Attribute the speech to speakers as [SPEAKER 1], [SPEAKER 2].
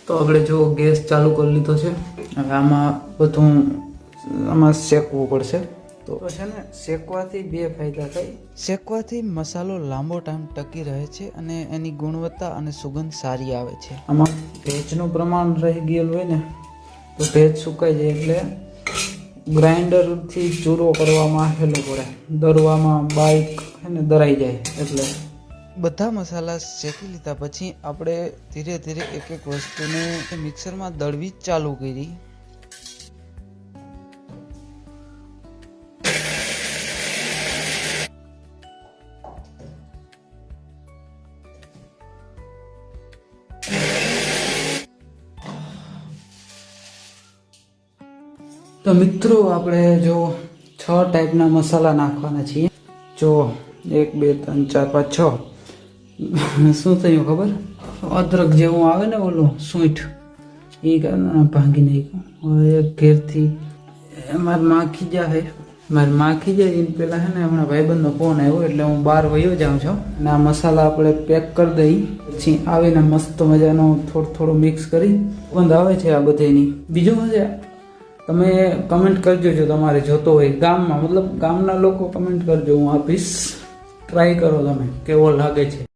[SPEAKER 1] તો આપણે જો ગેસ ચાલુ કરી લીધો છે, હવે આમાં બધું આમાં શેકવું પડશે. તો છે ને શેકવાથી બે ફાયદા થાય. શેકવાથી મસાલો લાંબો ટાઈમ ટકી રહે છે અને એની ગુણવત્તા અને સુગંધ સારી આવે છે. આમાં ભેજનું પ્રમાણ રહી ગયેલું હોય ને તો ભેજ સુકાઈ જાય એટલે ગ્રાઇન્ડરથી ચૂરો કરવામાં હેલો પડે, દરવામાં બાઈક ને દરાઈ જાય. એટલે બધા મસાલા શેકી લીધા પછી આપણે ધીરે ધીરે એક એક વસ્તુને મિક્સરમાં દળવી ચાલુ કરી. તો મિત્રો આપણે જો 6 ટાઈપના મસાલા નાખવાના છીએ. જો 1 2 3 4 5 6. શું થયું ખબર? અદરક જેવું આવે ને ઓલું સૂંઠ, એ ભાંગી નાખ્યું. હવે ઘેરથી મારી માખી જાય એને પહેલાં છે ને હમણાં ભાઈબંધનો ફોન આવ્યો એટલે હું બહાર વયો જાઉં છું. અને આ મસાલા આપણે પેક કરી દઈ પછી આવીને મસ્ત મજાનો થોડું મિક્સ કરી ગંધ આવે છે આ બધાની. બીજું છે તમે કમેન્ટ કરજો જો તમારે જોતો હોય ગામમાં, મતલબ ગામના લોકો કમેન્ટ કરજો, હું આપીશ. ટ્રાય કરો તમે કેવો લાગે છે.